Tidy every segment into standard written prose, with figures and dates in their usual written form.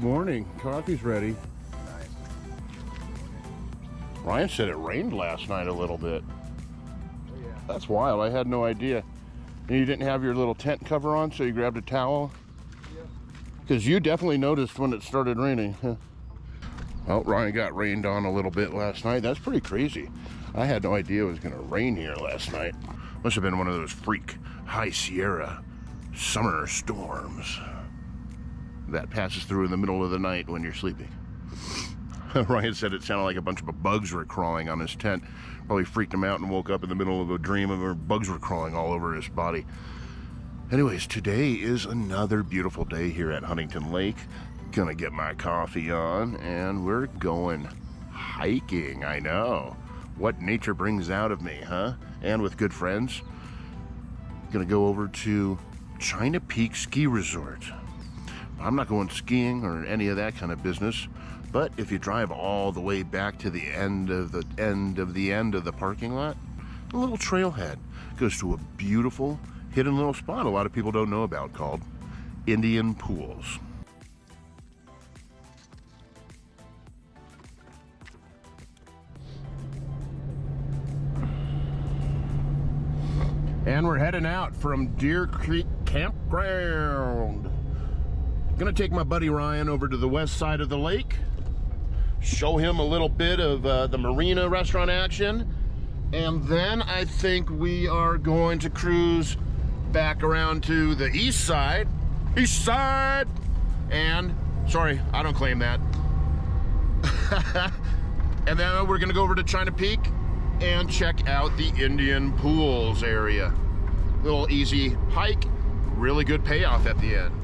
morning. Coffee's ready. Nice. Ryan said it rained last night a little bit. Oh, yeah. That's wild. I had no idea. And you didn't have your little tent cover on, so you grabbed a towel? Yep. Because you definitely noticed when it started raining. Well, Ryan got rained on a little bit last night. That's pretty crazy. I had no idea it was going to rain here last night. Must have been one of those freak high Sierra summer storms that passes through in the middle of the night when you're sleeping. Ryan said it sounded like a bunch of bugs were crawling on his tent. Probably freaked him out and woke up in the middle of a dream of where bugs were crawling all over his body. Anyways, today is another beautiful day here at Huntington Lake. Gonna get my coffee on and we're going hiking. I know. What nature brings out of me, huh? And with good friends. Gonna go over to China Peak Ski Resort. I'm not going skiing or any of that kind of business, but if you drive all the way back to the end of the parking lot, a little trailhead goes to a beautiful hidden little spot a lot of people don't know about called Indian Pools. And we're heading out from Deer Creek Campground. Gonna take my buddy Ryan over to the west side of the lake, show him a little bit of the marina restaurant action, and then I think we are going to cruise back around to the east side. East side! And, sorry, I don't claim that. And then we're gonna go over to China Peak and check out the Indian Pools area. Little easy hike, really good payoff at the end.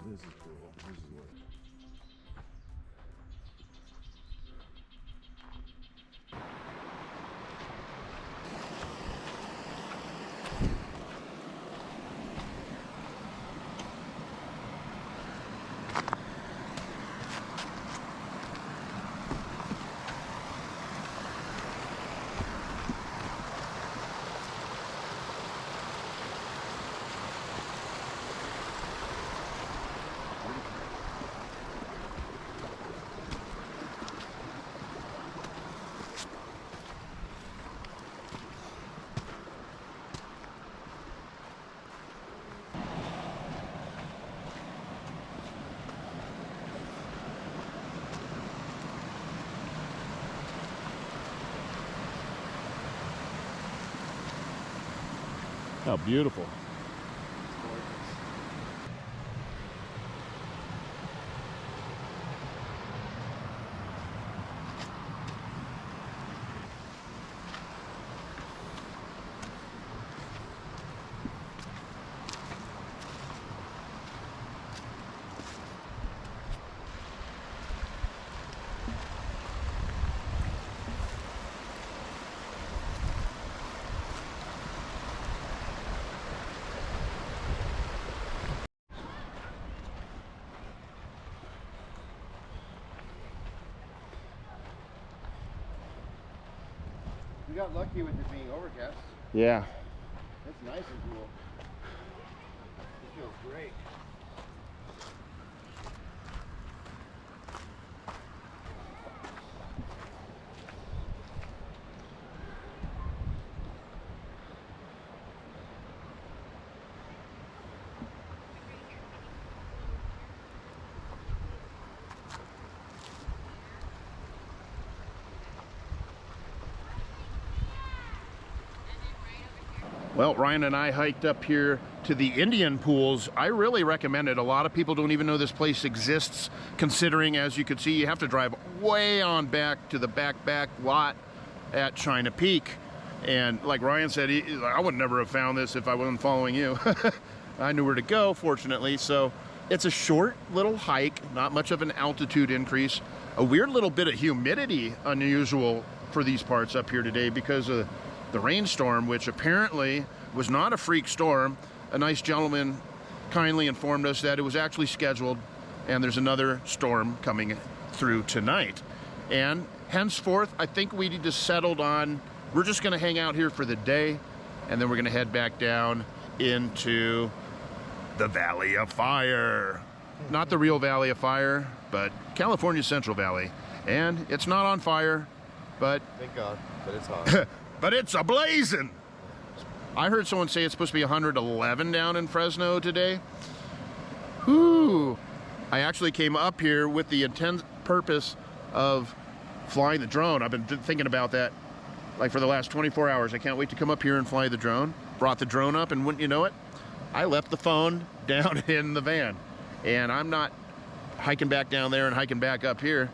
This is cool. This is what. How beautiful. We got lucky with it being overcast. Yeah. It's nice and cool. It feels great. Well, Ryan and I hiked up here to the Indian Pools. I really recommend it. A lot of people don't even know this place exists, considering, as you can see, you have to drive way on back to the back lot at China Peak. And like Ryan said, I would never have found this if I wasn't following you. I knew where to go, fortunately. So it's a short little hike, not much of an altitude increase. A weird little bit of humidity, unusual for these parts up here today because of the rainstorm, which apparently was not a freak storm. A nice gentleman kindly informed us that it was actually scheduled, and there's another storm coming through tonight. And henceforth, I think we just settled on, we're just gonna hang out here for the day, and then we're gonna head back down into the Valley of Fire. Not the real Valley of Fire, but California's Central Valley. And it's not on fire, but... Thank God, but it's hot. But it's a-blazing. I heard someone say it's supposed to be 111 down in Fresno today. Whew. I actually came up here with the intent purpose of flying the drone. I've been thinking about that like for the last 24 hours. I can't wait to come up here and fly the drone. Brought the drone up, and wouldn't you know it, I left the phone down in the van. And I'm not hiking back down there and hiking back up here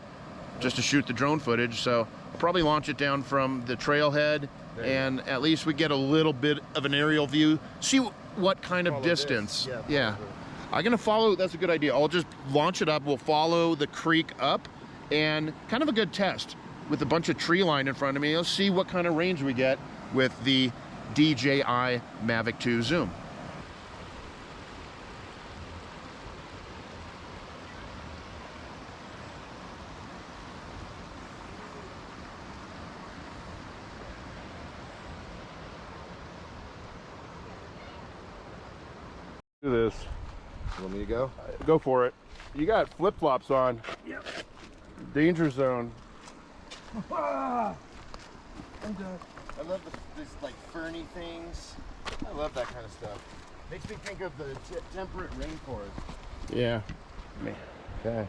just to shoot the drone footage. So I'll probably launch it down from the trailhead, and at least we get a little bit of an aerial view. See what kind of distance. Yeah. I'm gonna follow, that's a good idea. I'll just launch it up. We'll follow the creek up, and kind of a good test with a bunch of tree line in front of me. Let's see what kind of range we get with the DJI Mavic 2 Zoom. Do this. You want me to go? Go for it. You got flip-flops on. Yep. Danger zone. I'm done. I love this like ferny things. I love that kind of stuff. Makes me think of the temperate rainforest. Yeah. Okay.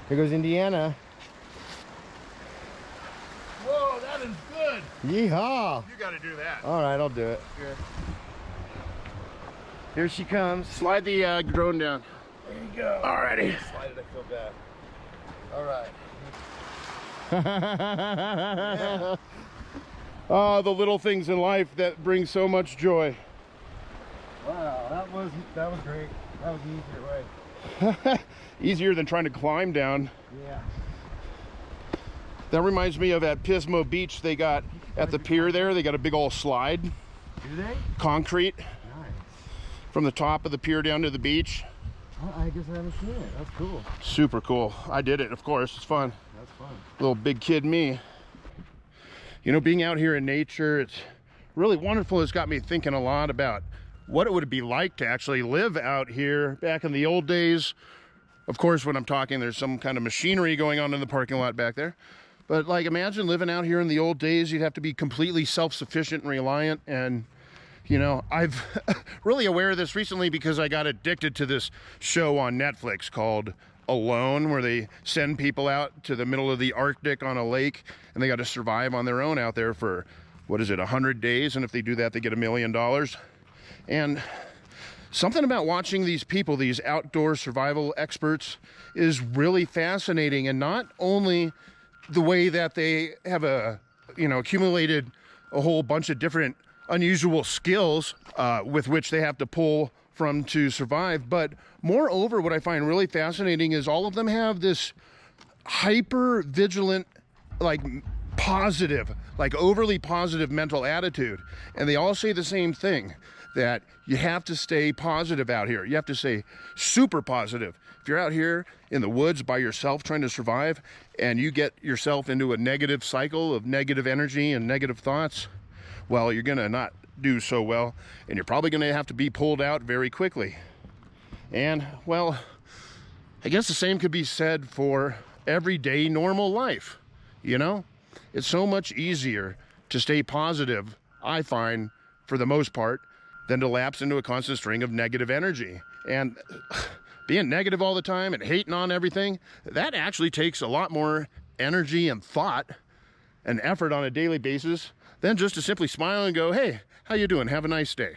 Here goes Indiana. Whoa, that is good. Yeehaw! You got to do that. All right, I'll do it. Good. Here she comes. Slide the drone down. There you go. Alrighty. Slide it, I feel bad. All right. Yeah. Oh, the little things in life that bring so much joy. Wow, that was great. That was an easier way. Easier than trying to climb down. Yeah. That reminds me of at Pismo Beach. They got at the pier there. They got a big old slide. Do they? Concrete. Nice. From the top of the pier down to the beach. I guess I haven't seen it. That's cool. Super cool. I did it, of course. It's fun. That's fun. Little big kid me. You know, being out here in nature, it's really wonderful. It's got me thinking a lot about what it would be like to actually live out here back in the old days. Of course, when I'm talking, there's some kind of machinery going on in the parking lot back there. But like, imagine living out here in the old days. You'd have to be completely self-sufficient and reliant. And you know, I've really aware of this recently because I got addicted to this show on Netflix called Alone, where they send people out to the middle of the Arctic on a lake, and they got to survive on their own out there for what is it, 100 days, and if they do that, they get $1 million. And something about watching these people, these outdoor survival experts, is really fascinating. And not only the way that they have accumulated a whole bunch of different unusual skills with which they have to pull from to survive, but moreover, what I find really fascinating is all of them have this hyper vigilant, like positive, like overly positive mental attitude. And they all say the same thing, that you have to stay positive out here. You have to stay super positive. If you're out here in the woods by yourself trying to survive and you get yourself into a negative cycle of negative energy and negative thoughts, well, you're gonna not do so well, and you're probably gonna have to be pulled out very quickly. And well, I guess the same could be said for everyday normal life. You know, it's so much easier to stay positive, I find, for the most part, than to lapse into a constant string of negative energy. And being negative all the time and hating on everything, that actually takes a lot more energy and thought and effort on a daily basis than just to simply smile and go, hey, how you doing? Have a nice day.